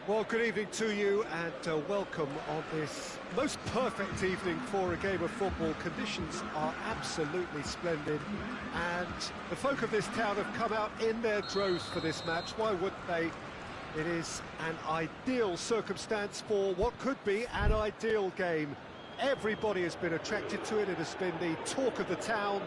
Well, good evening to you and welcome on this most perfect evening for a game of football. Conditions are absolutely splendid and the folk of this town have come out in their droves for this match. Why wouldn't they? It is an ideal circumstance for what could be an ideal game. Everybody has been attracted to it. It has been the talk of the town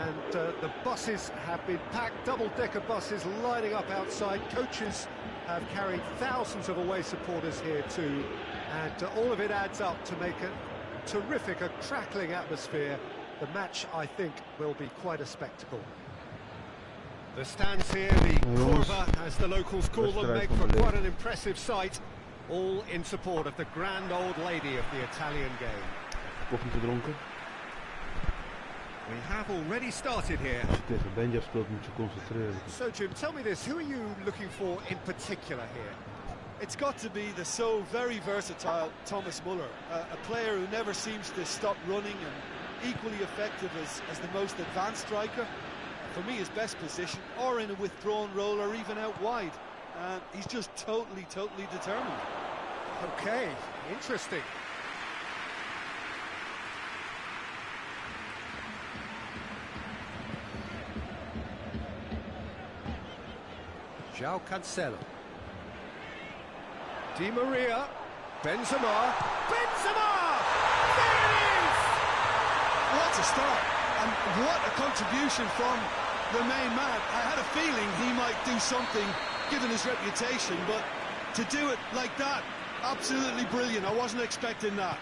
and the buses have been packed, double-decker buses lining up outside. Coaches have carried thousands of away supporters here too, and all of it adds up to make a terrific, a crackling atmosphere. The match, I think, will be quite a spectacle. The stands here, the curva, as the locals call them, make for quite an impressive sight, all in support of the grand old lady of the Italian game. We have already started here. So, Jim, tell me this, who are you looking for in particular here? It's got to be the so very versatile Thomas Muller, a player who never seems to stop running and equally effective as the most advanced striker. For me, his best position, or in a withdrawn role, or even out wide. He's just totally determined. Okay, interesting. João Cancelo. Di Maria. Benzema. Benzema! There it is! What a start, and what a contribution from the main man. I had a feeling he might do something, given his reputation, but to do it like that, absolutely brilliant. I wasn't expecting that.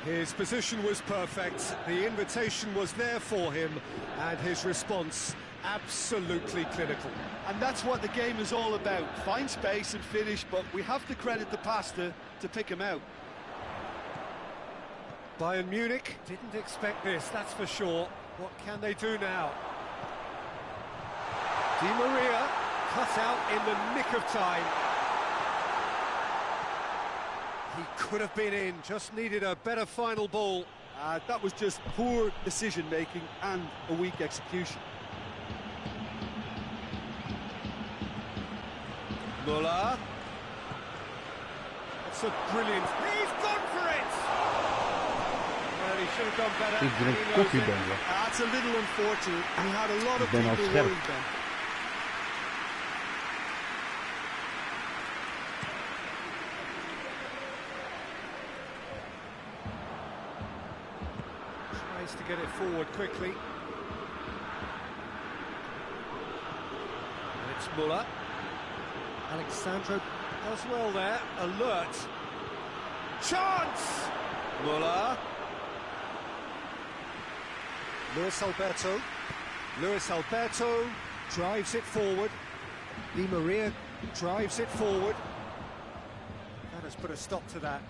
His position was perfect, the invitation was there for him, and his response absolutely clinical. And that's what the game is all about. Find space and finish, but we have to credit the pass to pick him out. Bayern Munich didn't expect this, that's for sure. What can they do now? Di Maria cut out in the nick of time. He could have been in, just needed a better final ball. That was just poor decision-making and a weak execution. Muller. That's a brilliant... He's gone for it! Well, he should have done better. That's a little unfortunate. He had a lot of people worried then. Tries to get it forward quickly. And it's Muller. Alexandro does well there, alert. Chance! Muller. Luis Alberto. Luis Alberto drives it forward. Di Maria drives it forward. That has put a stop to that.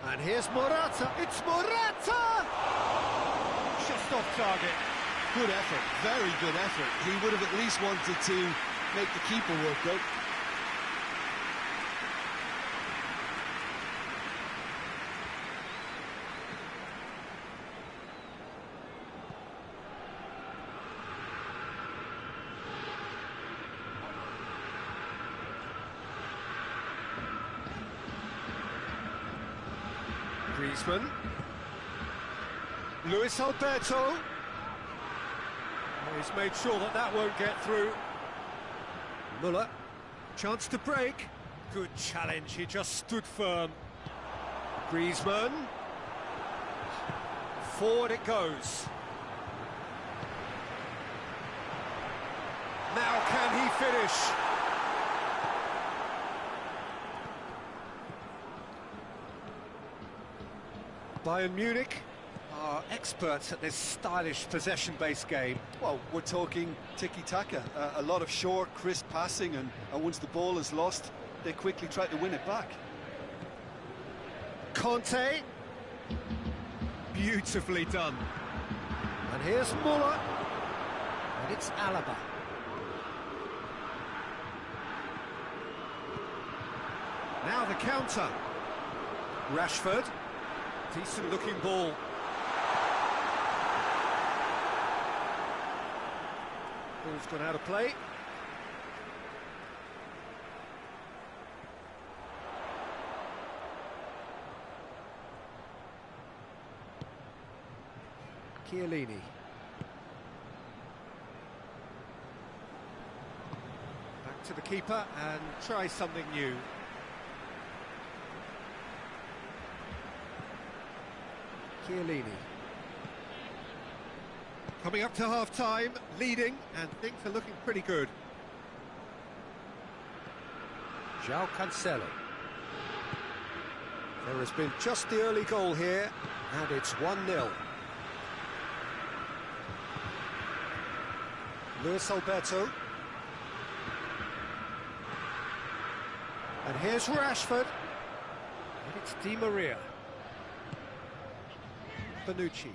And here's Morata. It's Morata! Just off target. Good effort, very good effort. He would have at least wanted to make the keeper work out. Griezmann. Luis Alberto. He's made sure that that won't get through. Muller. Chance to break. Good challenge. He just stood firm. Griezmann. Forward it goes. Now can he finish? Bayern Munich are experts at this stylish possession-based game. Well, we're talking tiki-taka, a lot of short, crisp passing, and once the ball is lost, they quickly try to win it back. Conte. Beautifully done. And here's Muller. And it's Alaba. Now the counter. Rashford. Decent looking ball. Ball's gone out of play. Chiellini. Back to the keeper and try something new. Chiellini. Coming up to half-time, leading, and things are looking pretty good. João Cancelo. There has been just the early goal here, and it's 1-0. Luis Alberto. And here's Rashford. And it's Di Maria. Bonucci.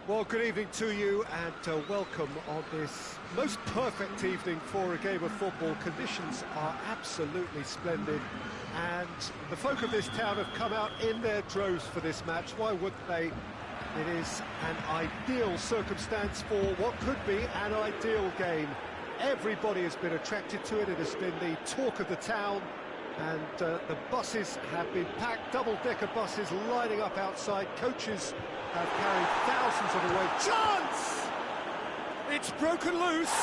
Well, good evening to you and welcome on this most perfect evening for a game of football. Conditions are absolutely splendid and the folk of this town have come out in their droves for this match. Why wouldn't they? It is an ideal circumstance for what could be an ideal game. Everybody has been attracted to it. It has been the talk of the town. And the buses have been packed, double-decker buses lining up outside. Coaches have carried thousands of away. Chance! It's broken loose.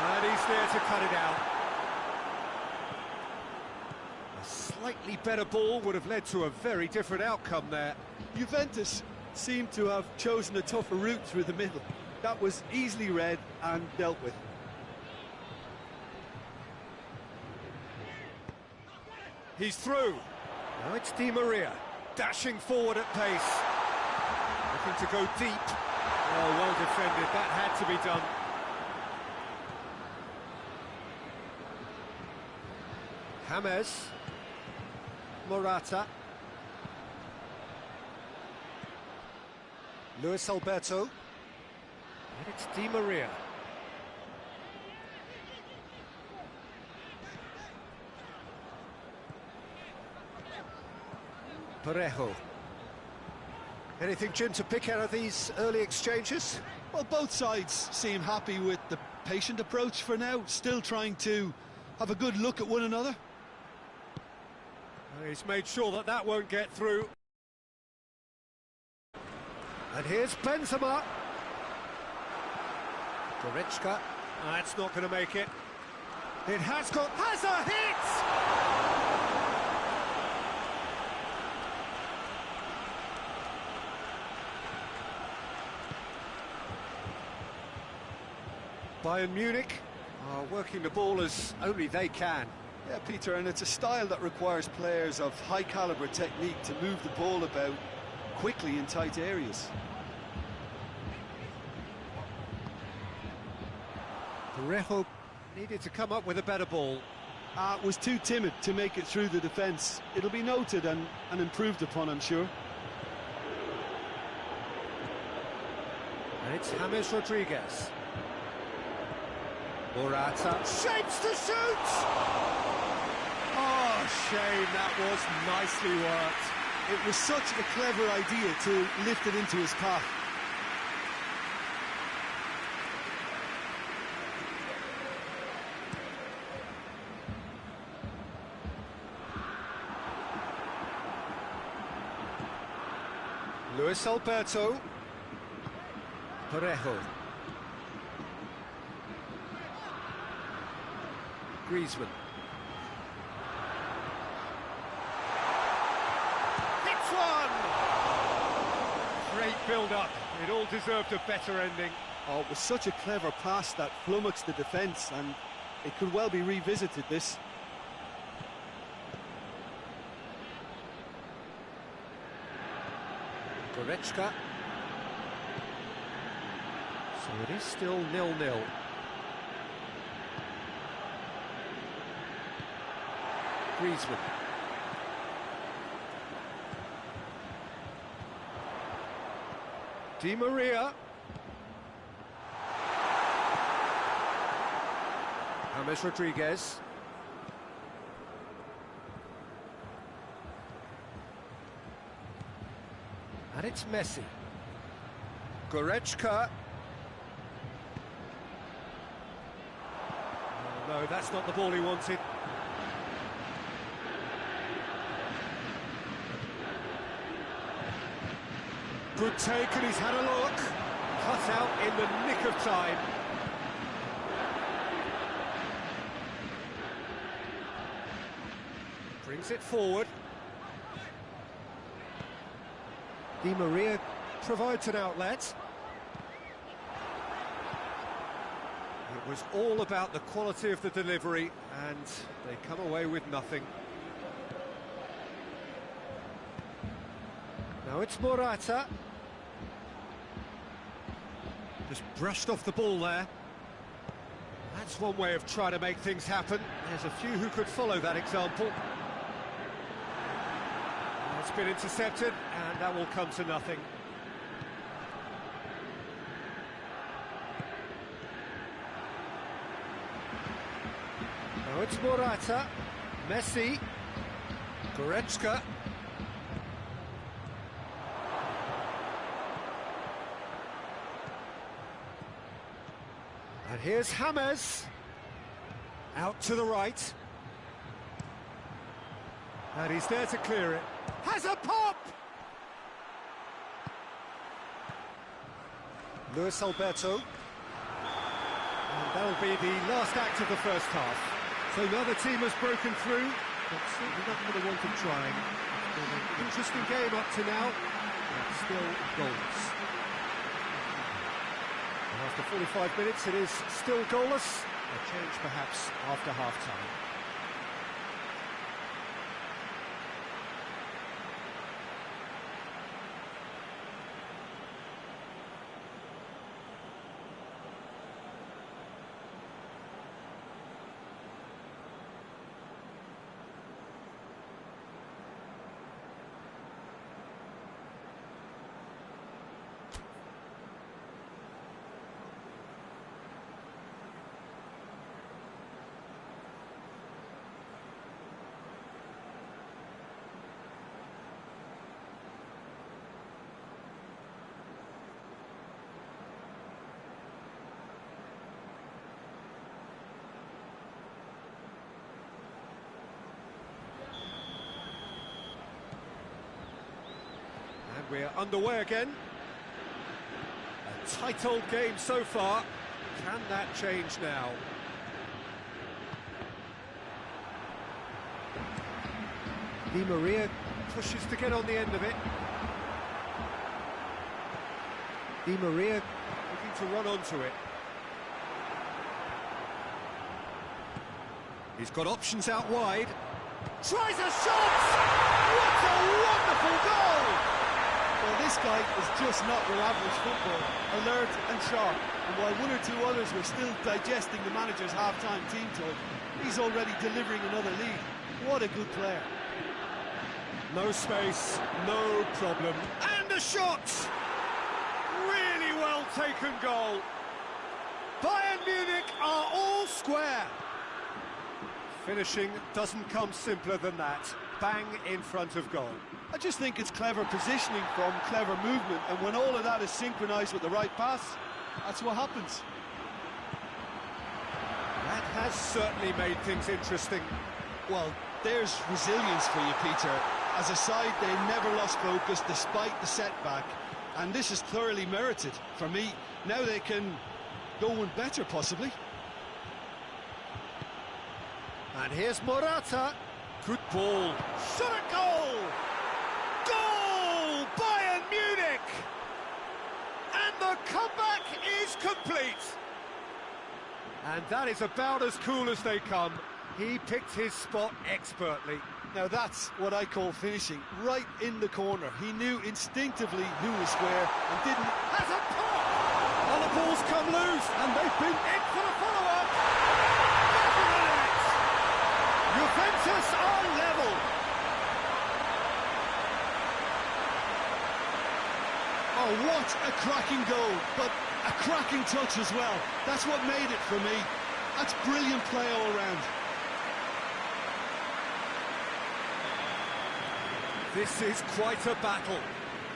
And he's there to cut it out. A slightly better ball would have led to a very different outcome there. Juventus seemed to have chosen a tougher route through the middle. That was easily read and dealt with. He's through. Now it's Di Maria, dashing forward at pace. Looking to go deep. Oh, well defended. That had to be done. James. Morata. Luis Alberto. And it's Di Maria. Parejo. Anything, Jim, to pick out of these early exchanges? Well, both sides seem happy with the patient approach for now, still trying to have a good look at one another. He's made sure that that won't get through. And here's Benzema. Goretzka. That's not going to make it. It has a hit! Bayern Munich are working the ball as only they can. Yeah, Peter, and it's a style that requires players of high-caliber technique to move the ball about quickly in tight areas. Parejo needed to come up with a better ball. Was too timid to make it through the defence. It'll be noted and improved upon, I'm sure. And it's James Rodriguez. Morata shapes to shoot! Oh, shame, that was nicely worked. It was such a clever idea to lift it into his path. Luis Alberto. Parejo. Griezmann. Hits one! Great build-up. It all deserved a better ending. Oh, it was such a clever pass that flummoxed the defence, and it could well be revisited, this. Goretzka. So it is still 0-0. Griezmann. Di Maria. James Rodriguez. And it's Messi. Goretzka. Oh, no, that's not the ball he wanted. Good take, and he's had a look. Cut out in the nick of time. Brings it forward. Di Maria provides an outlet. It was all about the quality of the delivery, and they come away with nothing. Now it's Morata. Just brushed off the ball there. That's one way of trying to make things happen. There's a few who could follow that example. It's been intercepted, and that will come to nothing. Oh, it's Morata, Messi, Goretzka. And here's James, out to the right. And he's there to clear it. Has a pop! Luis Alberto. And that'll be the last act of the first half. So now the team has broken through, but certainly not going to want to try. It's been an interesting game up to now, but still goals. And after 45 minutes, it is still goalless. A change perhaps after half-time. We're underway again. A tight old game so far. Can that change now? Di Maria pushes to get on the end of it. Di Maria looking to run onto it. He's got options out wide. Tries a shot! What a wonderful goal! Well, this guy is just not your average football, alert and sharp. And while one or two others were still digesting the manager's half-time team talk, he's already delivering another lead. What a good player. No space, no problem. And a shot! Really well taken goal. Bayern Munich are all square. Finishing doesn't come simpler than that. Bang in front of goal. I just think it's clever positioning from clever movement, and when all of that is synchronised with the right pass, that's what happens. That has certainly made things interesting. Well, there's resilience for you, Peter. As a side, they never lost focus despite the setback, and this is thoroughly merited. For me, now they can go one better, possibly. And here's Morata. Good ball. Shot a goal! Goal! Bayern Munich! And the comeback is complete. And that is about as cool as they come. He picked his spot expertly. Now that's what I call finishing, right in the corner. He knew instinctively who was square and didn't... Has a pop! And the ball's come loose, and they've been in for the follow-up. Juventus are level. Oh, what a cracking goal, but a cracking touch as well. That's what made it for me. That's brilliant play all round. This is quite a battle.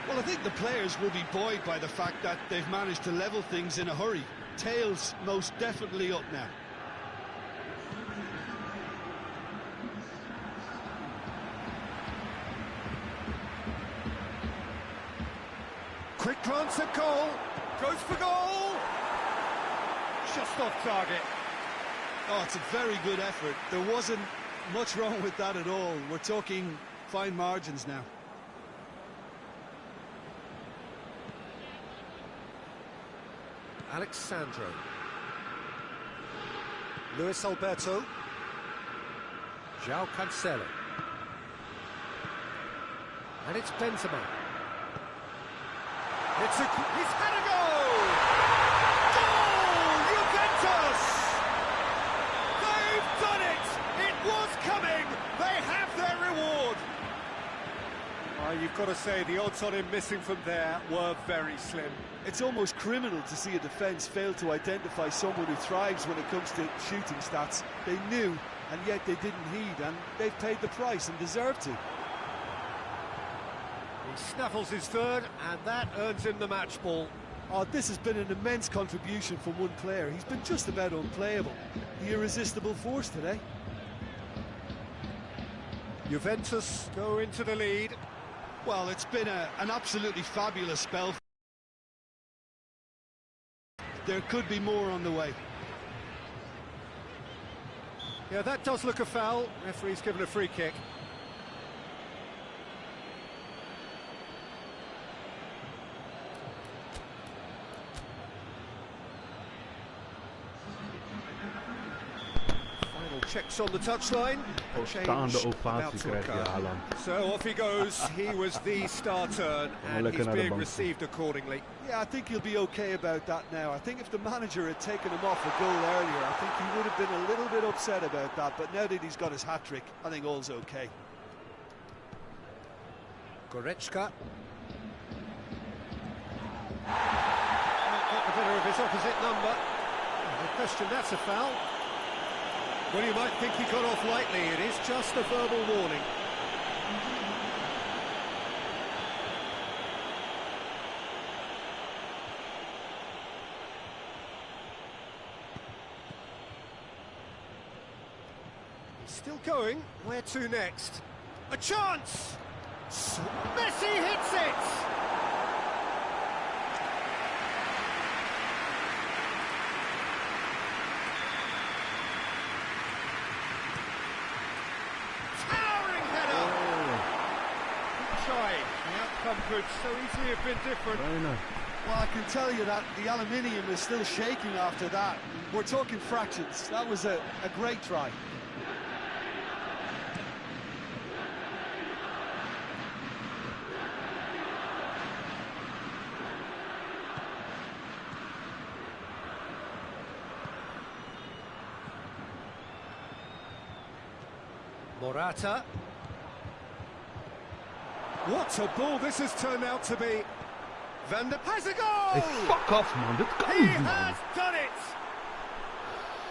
Well, I think the players will be buoyed by the fact that they've managed to level things in a hurry. Tails most definitely up now. Quick glance at goal. Goes for goal. Just off target. Oh, it's a very good effort. There wasn't much wrong with that at all. We're talking fine margins now. Alexandro. Luis Alberto. João Cancelo. And it's Benzema. He's had a goal! Goal! Juventus! They've done it! It was coming! They have their reward! You've got to say the odds on him missing from there were very slim. It's almost criminal to see a defence fail to identify someone who thrives when it comes to shooting stats. They knew, and yet they didn't heed, and they've paid the price and deserve to. He snaffles his third, and that earns him the match ball. Oh, this has been an immense contribution from one player. He's been just about unplayable. The irresistible force today. Juventus go into the lead. Well, it's been an absolutely fabulous spell. There could be more on the way. Yeah, that does look a foul. Referee's given a free kick. Checks on the touchline. Staande ovatie krijgt hij, Haaland. So off he goes. He was the star turn, and he's being received accordingly. Yeah, I think he'll be okay about that now. I think if the manager had taken him off a goal earlier, I think he would have been a little bit upset about that. But now that he's got his hat-trick, I think all's okay. Goretzka. Got the better of his opposite number. The question, that's a foul. Well, you might think he got off lightly. It is just a verbal warning. He's still going. Where to next? A chance! Messi hits it! Could so easily have been different. Well, I can tell you that the aluminium is still shaking after that. We're talking fractions. That was a great try. Morata. What a ball this has turned out to be. Van der Pas a goal! Hey, fuck off, man. Dit kan He niet, man. has done it!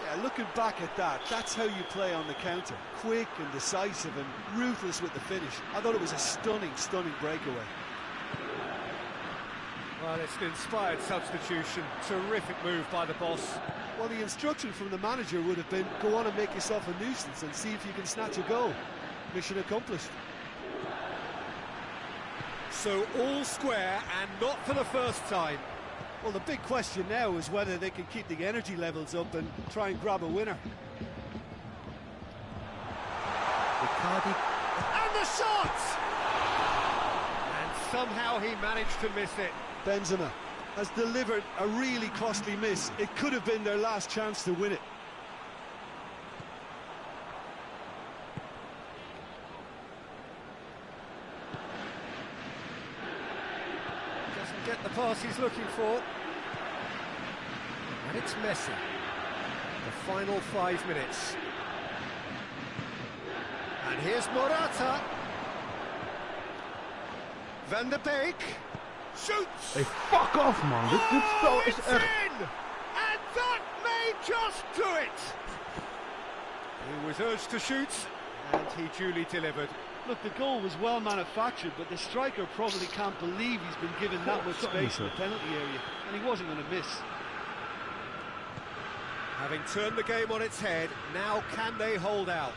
Yeah, looking back at that, that's how you play on the counter. Quick and decisive and ruthless with the finish. I thought it was a stunning, stunning breakaway. Well, it's an inspired substitution. Terrific move by the boss. Well, the instruction from the manager would have been, go on and make yourself a nuisance and see if you can snatch a goal. Mission accomplished. So all square, and not for the first time. Well, the big question now is whether they can keep the energy levels up and try and grab a winner. Icardi. And the shot! And somehow he managed to miss it. Benzema has delivered a really costly miss. It could have been their last chance to win it. Get the pass he's looking for. And it's Messi. The final 5 minutes. And here's Morata. Van der Beek shoots. Hey, fuck off, man. Dit spel is it's echt... in! And that may just do it. He was urged to shoot, and he duly delivered. Look, the goal was well manufactured, but the striker probably can't believe he's been given that much space in the penalty area, and he wasn't going to miss. Having turned the game on its head, now can they hold out?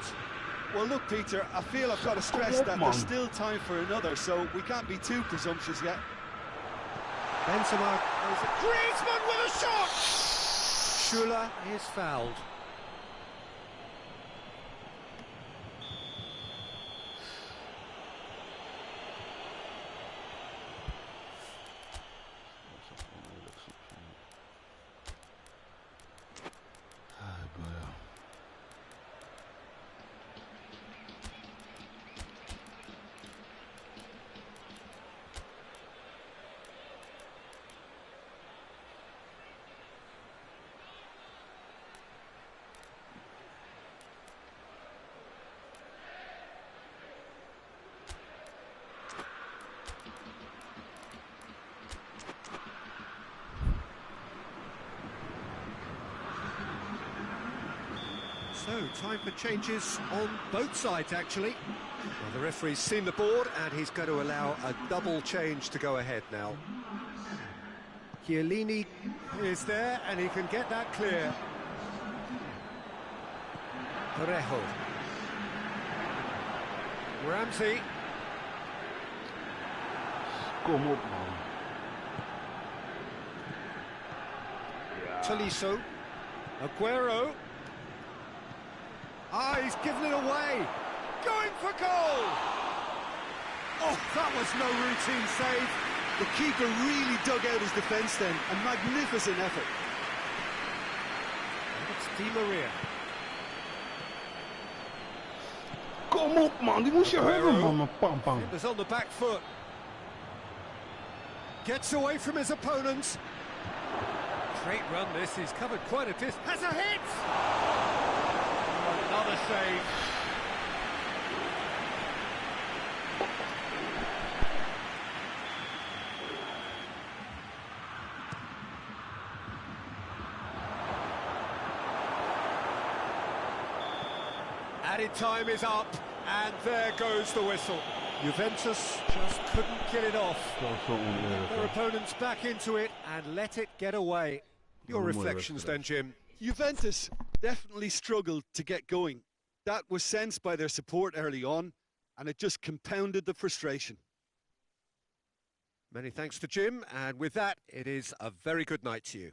Well, look, Peter, I feel I've got to stress that there's still time for another, so we can't be too presumptuous yet. Benzema, Griezmann with a shot! Schuller is fouled. So, time for changes on both sides, actually. Well, the referee's seen the board, and he's going to allow a double change to go ahead now. Chiellini is there, and he can get that clear. Parejo. Ramsey. Kom op, man. Tolisso. Aguero. Ah, he's given it away. Going for goal! Oh, that was no routine save. The keeper really dug out his defence then. A magnificent effort. It's Di Maria. Kom op, man. Die moest je hebben, man. Mijn pam. It was on the back foot. Gets away from his opponents. Great run this, he's covered quite a distance. Has a hit! Oh, another save. Added time is up, and there goes the whistle. Juventus just couldn't get it off. Their opponents back into it and let it get away. Your reflections then, Jim? Juventus definitely struggled to get going. That was sensed by their support early on, and it just compounded the frustration. Many thanks to Jim, and with that, it is a very good night to you.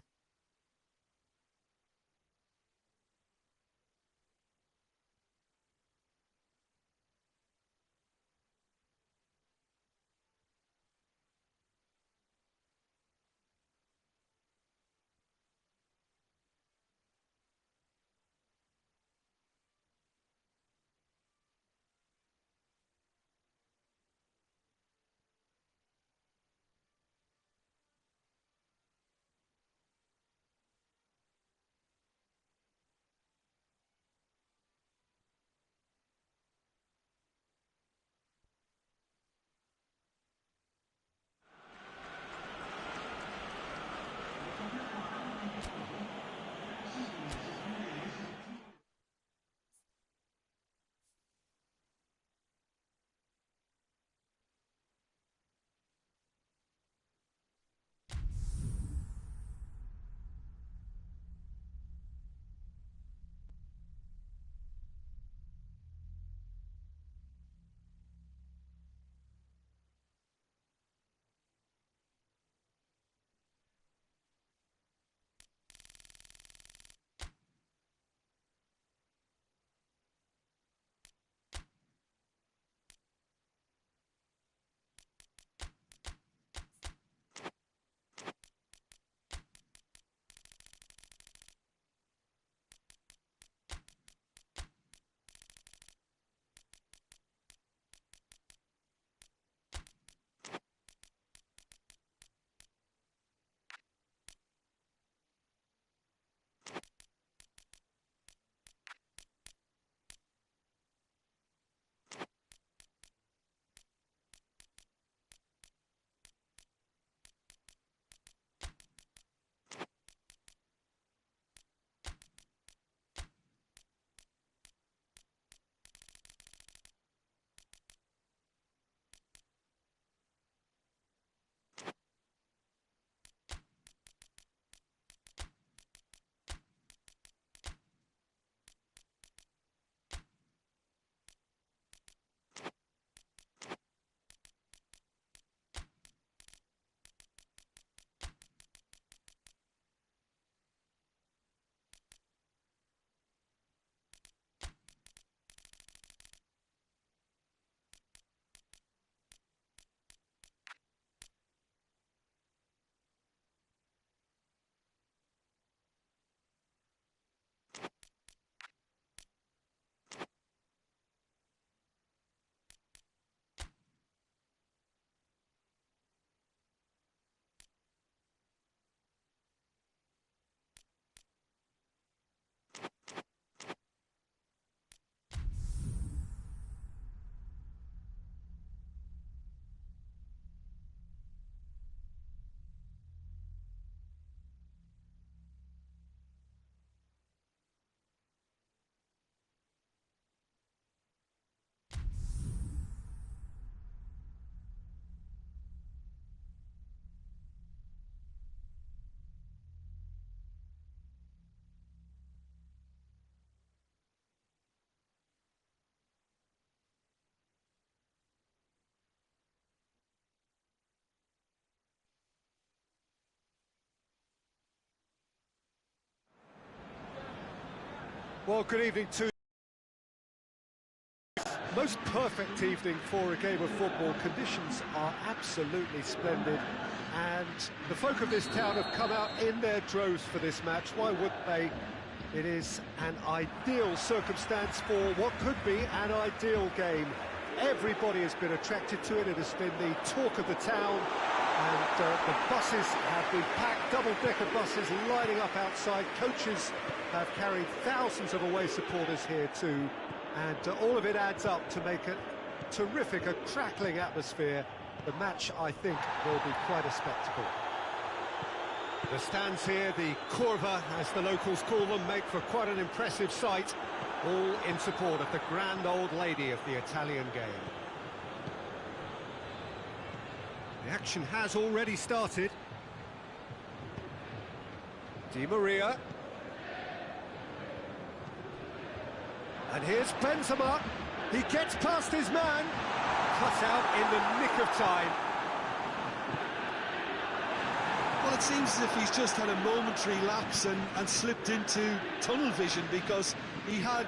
Well, good evening to most perfect evening for a game of football. Conditions are absolutely splendid, and the folk of this town have come out in their droves for this match. Why wouldn't they? It is an ideal circumstance for what could be an ideal game. Everybody has been attracted to it. It has been the talk of the town, and the buses have been packed, double-decker buses lining up outside. Coaches have carried thousands of away supporters here too, and all of it adds up to make a terrific, a crackling atmosphere. The match, I think, will be quite a spectacle. The stands here, the curva, as the locals call them, make for quite an impressive sight, all in support of the grand old lady of the Italian game. The action has already started. Di Maria. And here's Benzema. He gets past his man. Cut out in the nick of time. Well, it seems as if he's just had a momentary lapse and slipped into tunnel vision, because he had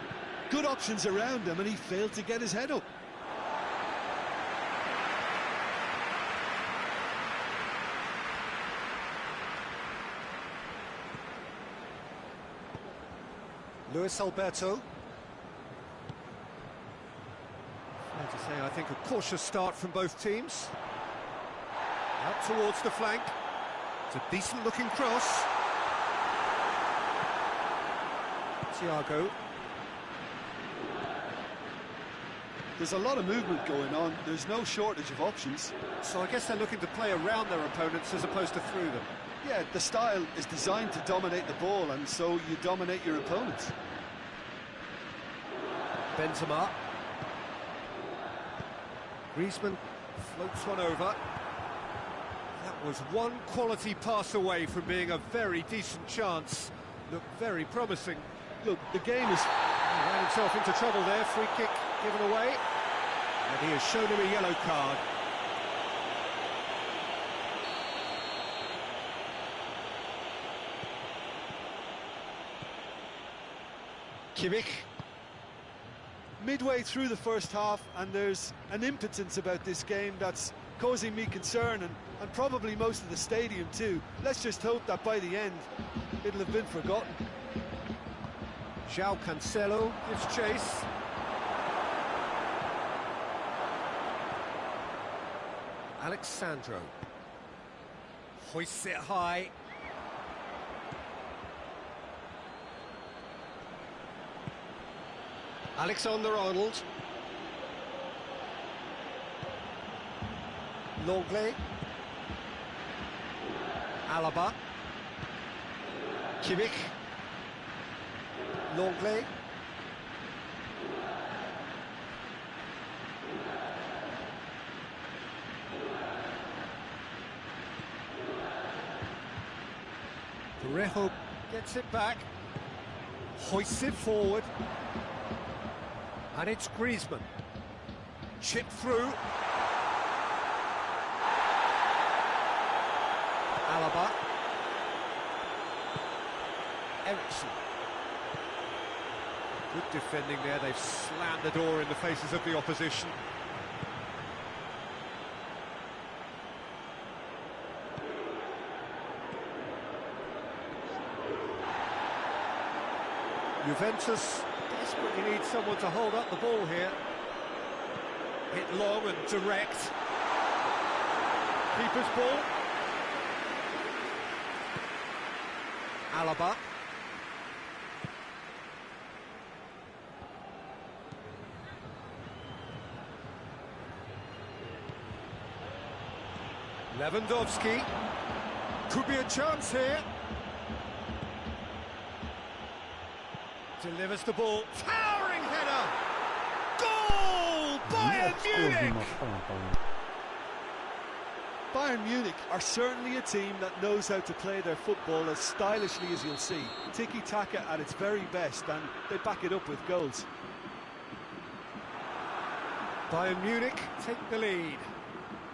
good options around him and he failed to get his head up. Luis Alberto. Fair to say, I think, a cautious start from both teams. Out towards the flank. It's a decent-looking cross. Thiago. There's a lot of movement going on. There's no shortage of options. So I guess they're looking to play around their opponents as opposed to through them. Yeah, the style is designed to dominate the ball, and so you dominate your opponents. Benzema. Griezmann floats one over. That was one quality pass away from being a very decent chance. Looked very promising. Look, the game is... He ran himself into trouble there. Free kick given away. And he has shown him a yellow card. Kimmich. Midway through the first half, and there's an impotence about this game that's causing me concern, and probably most of the stadium too. Let's just hope that by the end it'll have been forgotten. João Cancelo gives chase. Alexandro hoists it high. Alexander-Arnold. Longley. Alaba. Kimmich. Longley. Parejo gets it back. Hoists it forward. And it's Griezmann. Chip through. Alaba. Ericsson. Good defending there. They've slammed the door in the faces of the opposition. Juventus desperately needs someone to hold up the ball here. Hit long and direct. Keeper's ball. Alaba. Lewandowski. Could be a chance here. Delivers the ball. Towering header! Goal! Bayern Munich! Bayern Munich are certainly a team that knows how to play their football as stylishly as you'll see. Tiki-taka at its very best, and they back it up with goals. Bayern Munich take the lead.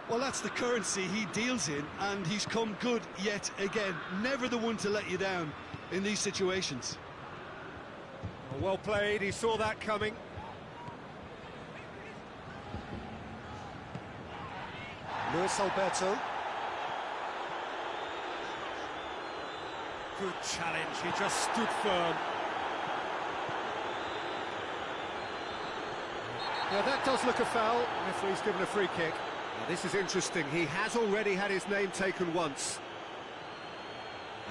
Well, that's the currency he deals in, and he's come good yet again. Never the one to let you down in these situations. Well played, he saw that coming. Luis Alberto. Good challenge, he just stood firm. Yeah, that does look a foul. Referee's given a free kick. Now, this is interesting. He has already had his name taken once.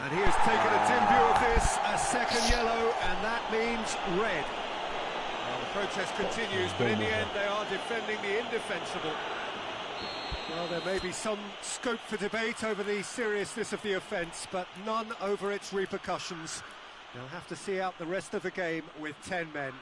And he has taken a dim view of this, a second yellow, and that means red. Well, the protest continues, but in the end they are defending the indefensible. Well, there may be some scope for debate over the seriousness of the offence, but none over its repercussions. They'll have to see out the rest of the game with 10 men.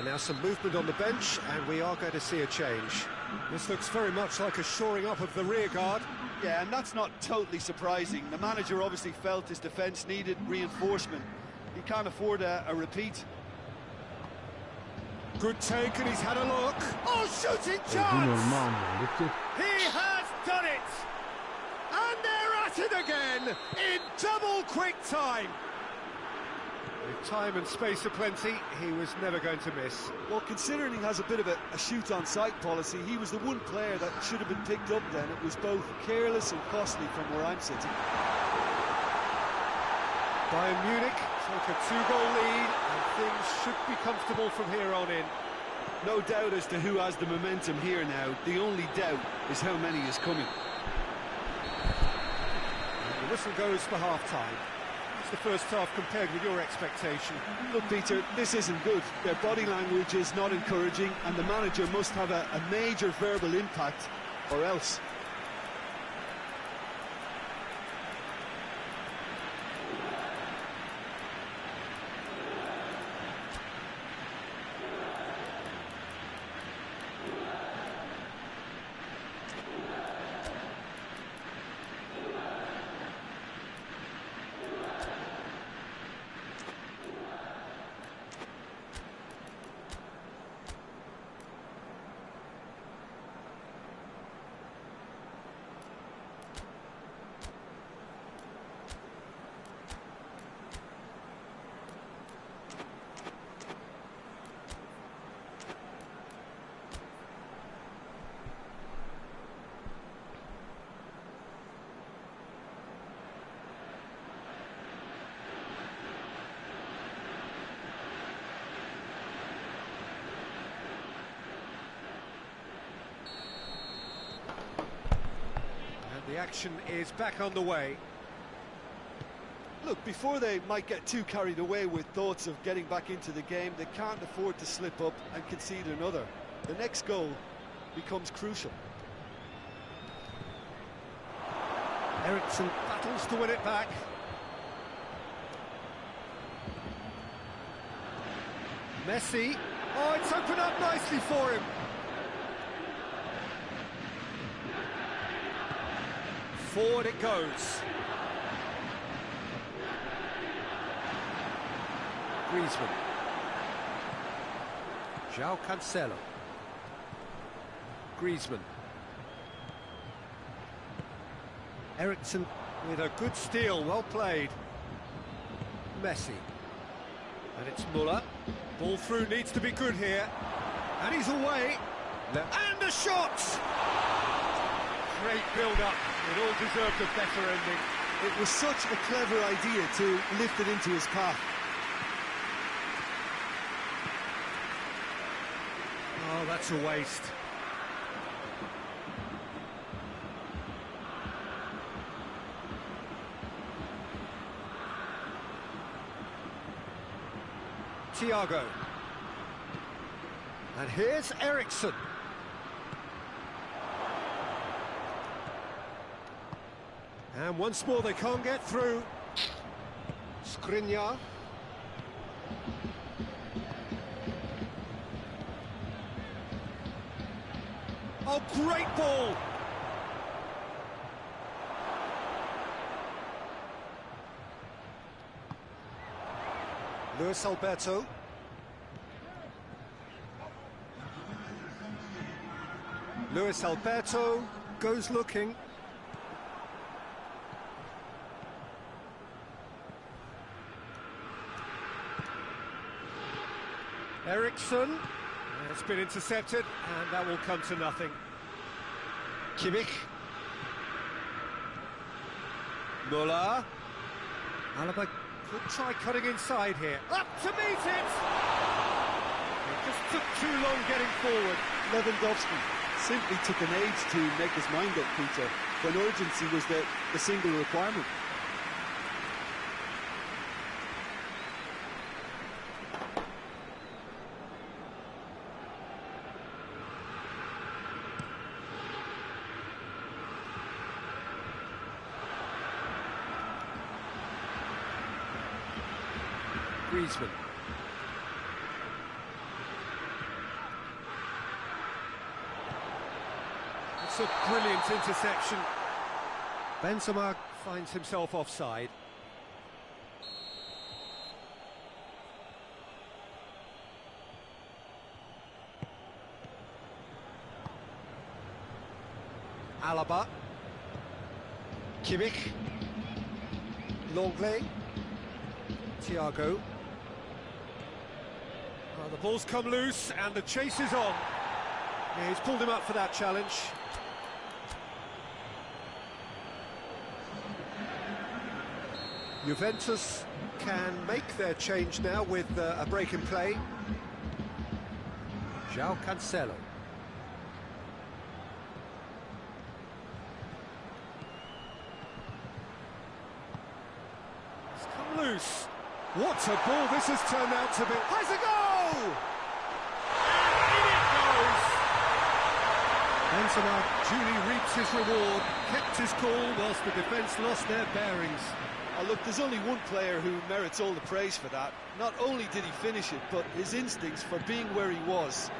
Now some movement on the bench, and we are going to see a change. This looks very much like a shoring up of the rear guard. Yeah, and that's not totally surprising. The manager obviously felt his defence needed reinforcement. He can't afford a repeat. Good take, and he's had a look. Oh, shooting chance! He has done it! And they're at it again, in double quick time. With time and space aplenty, he was never going to miss. Well, considering he has a bit of a shoot-on-sight policy, he was the one player that should have been picked up then. It was both careless and costly from where I'm sitting. Bayern Munich take a 2-goal lead, and things should be comfortable from here on in. No doubt as to who has the momentum here now. The only doubt is how many is coming. And the whistle goes for half-time. The first half compared with your expectation? Look, Peter, this isn't good. Their body language is not encouraging, and the manager must have a major verbal impact, or else. The action is back on the way. Look, before they might get too carried away with thoughts of getting back into the game, they can't afford to slip up and concede another. The next goal becomes crucial. Eriksson battles to win it back. Messi. Oh, it's opened up nicely for him. Forward it goes. Griezmann. João Cancelo. Griezmann. Eriksen with a good steal, well played. Messi. And it's Müller. Ball through needs to be good here. And he's away. And a shot! Great build-up. It all deserved a better ending. It was such a clever idea to lift it into his path. Oh, that's a waste. Thiago. And here's Eriksen. And once more they can't get through. Skriniar. Oh, great ball! Luis Alberto. Luis Alberto goes looking. Eriksen. It's been intercepted, and that will come to nothing. Kimmich. Müller. Alaba could try cutting inside here. Up to meet it! It just took too long getting forward. Lewandowski simply took an age to make his mind up, Peter, when urgency was the single requirement. Griezmann. It's a brilliant interception. Benzema finds himself offside. Alaba. Kimmich. Longley. Thiago. Well, the ball's come loose and the chase is on. Yeah, he's pulled him up for that challenge. Juventus can make their change now with a break in play. João Cancelo. It's come loose. What a ball this has turned out to be. Has a goal! And in it goes! Benzema duly reaps his reward, kept his cool whilst the defence lost their bearings. Oh, look, there's only one player who merits all the praise for that. Not only did he finish it, but his instincts for being where he was.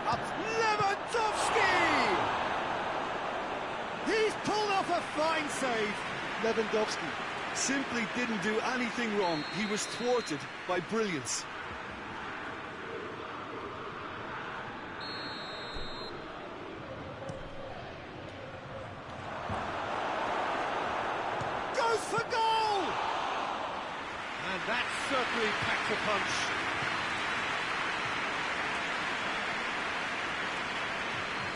Lewandowski! He's pulled off a fine save. Lewandowski simply didn't do anything wrong. He was thwarted by brilliance. Goes for goal! And that certainly packed a punch.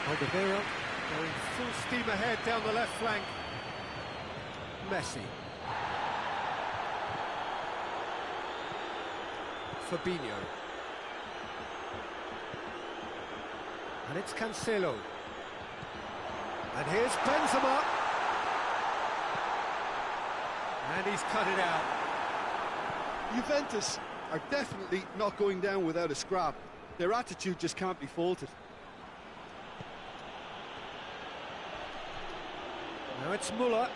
Alderweireld going full steam ahead down the left flank. Messi. Fabinho. And it's Cancelo. And here's Benzema. And he's cut it out. Juventus are definitely not going down without a scrap. Their attitude just can't be faulted. Now it's Müller.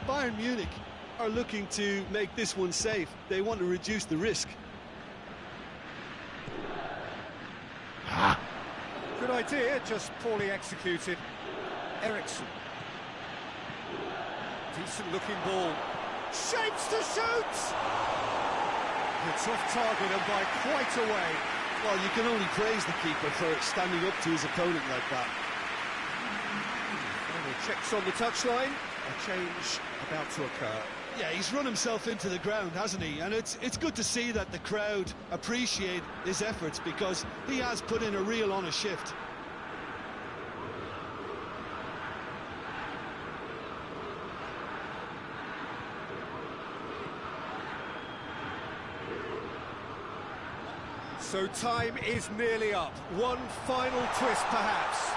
Bayern Munich are looking to make this one safe. They want to reduce the risk. idea, just poorly executed. Ericsson. Decent looking ball. Shapes to shoot! It's off target and by quite a way. Well, you can only praise the keeper for standing up to his opponent like that. And he checks on the touchline. A change about to occur. Yeah, he's run himself into the ground, hasn't he? And it's good to see that the crowd appreciate his efforts, because he has put in a real honest shift. So time is nearly up. One final twist, perhaps.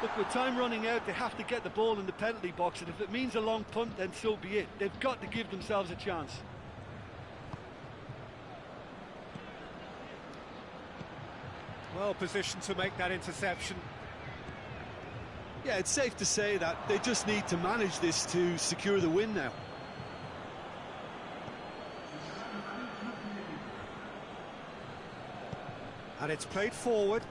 Look, with time running out, they have to get the ball in the penalty box, and if it means a long punt, then so be it. They've got to give themselves a chance. Well positioned to make that interception. Yeah, it's safe to say that they just need to manage this to secure the win now. And it's played forward.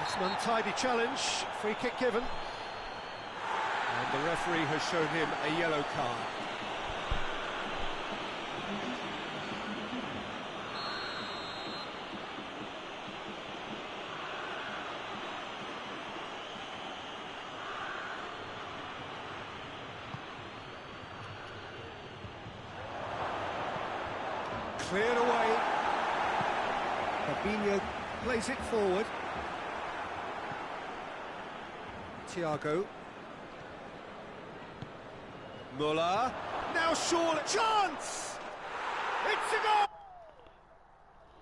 It's an untidy challenge. Free kick given. And the referee has shown him a yellow card. Cleared away. Fabinho plays it forward. Thiago. Muller. Now surely. Chance! It's a goal!